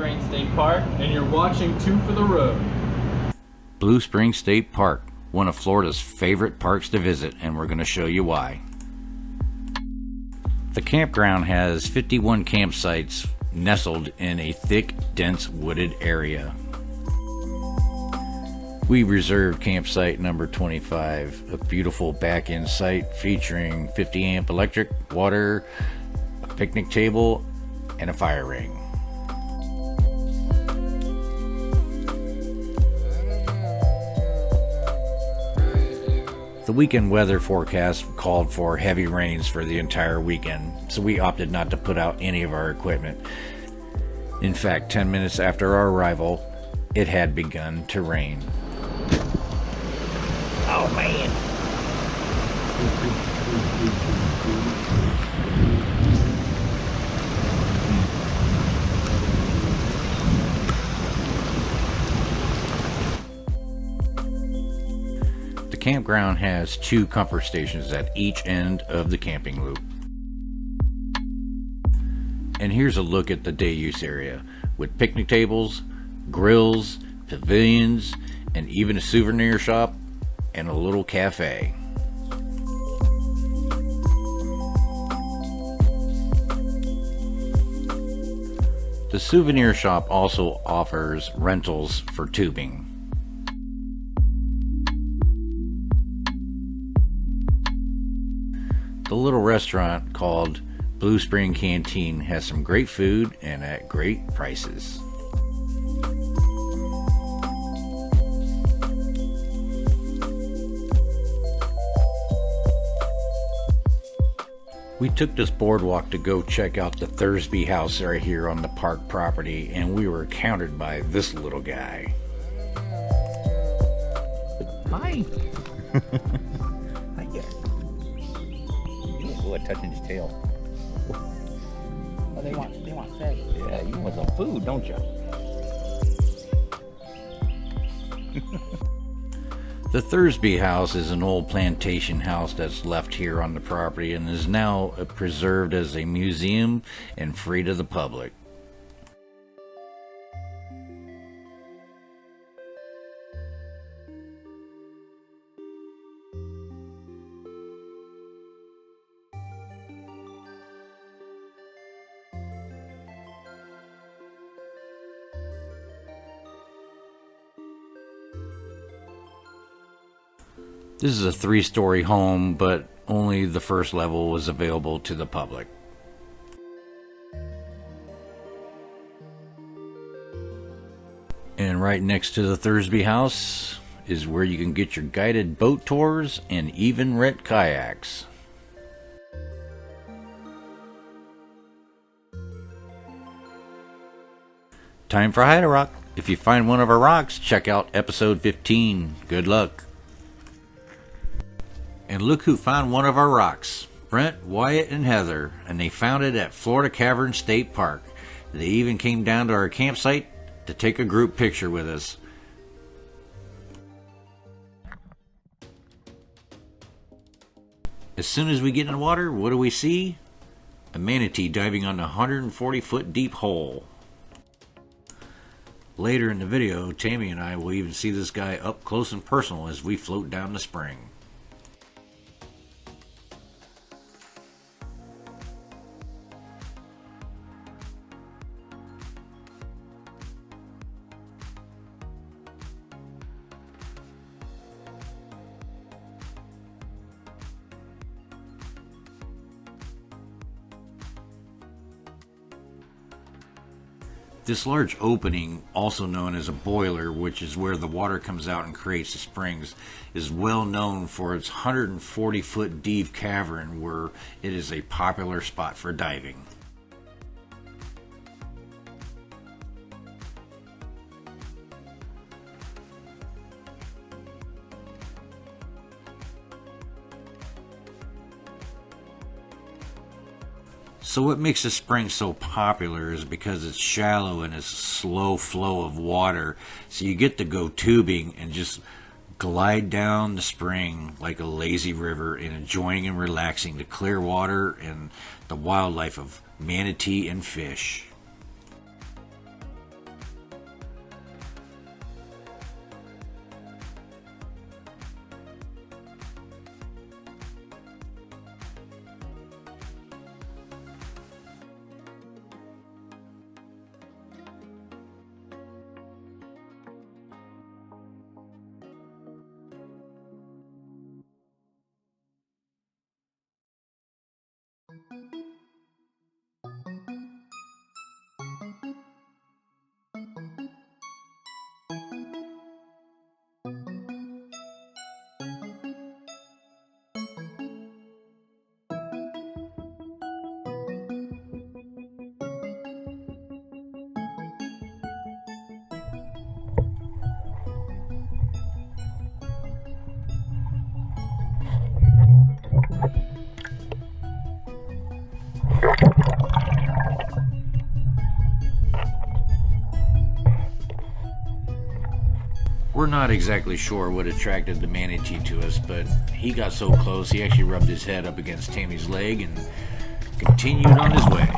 Springs State Park, and you're watching Two for the Road. Blue Springs State Park, one of Florida's favorite parks to visit, and we're going to show you why. The campground has 51 campsites nestled in a thick, dense wooded area. We reserved campsite number 25, a beautiful back-end site featuring 50 amp electric, water, a picnic table, and a fire ring. The weekend weather forecast called for heavy rains for the entire weekend, so we opted not to put out any of our equipment. In fact, 10 minutes after our arrival, it had begun to rain. Oh man! The campground has 2 comfort stations at each end of the camping loop. And here's a look at the day use area, with picnic tables, grills, pavilions, and even a souvenir shop and a little cafe. The souvenir shop also offers rentals for tubing. The little restaurant called Blue Spring Canteen has some great food and at great prices. We took this boardwalk to go check out the Thursby House right here on the park property, and we were encountered by this little guy. Hi. Hi there. You look good touching his tail. Oh, they want fed. Yeah, you want some food, don't you? The Thursby House is an old plantation house that's left here on the property and is now preserved as a museum and free to the public. This is a 3-story home, but only the first level was available to the public. And right next to the Thursby House is where you can get your guided boat tours and even rent kayaks. Time for Hide a Rock. If you find one of our rocks, check out episode 15. Good luck. And look who found one of our rocks. Brent, Wyatt, and Heather. And they found it at Florida Cavern State Park. They even came down to our campsite to take a group picture with us. As soon as we get in the water, what do we see? A manatee diving on a 140-foot deep hole. Later in the video, Tammy and I will even see this guy up close and personal as we float down the spring. This large opening, also known as a boiler, which is where the water comes out and creates the springs, is well known for its 140-foot deep cavern where it is a popular spot for diving. So what makes the spring so popular is because it's shallow and it's a slow flow of water. So you get to go tubing and just glide down the spring like a lazy river and enjoying and relaxing the clear water and the wildlife of manatee and fish. We're not exactly sure what attracted the manatee to us, but he got so close he actually rubbed his head up against Tammy's leg and continued on his way.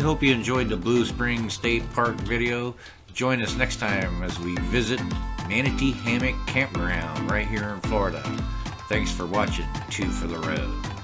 We hope you enjoyed the Blue Springs State Park video. Join us next time as we visit Manatee Hammock Campground right here in Florida. Thanks for watching Two for the Road.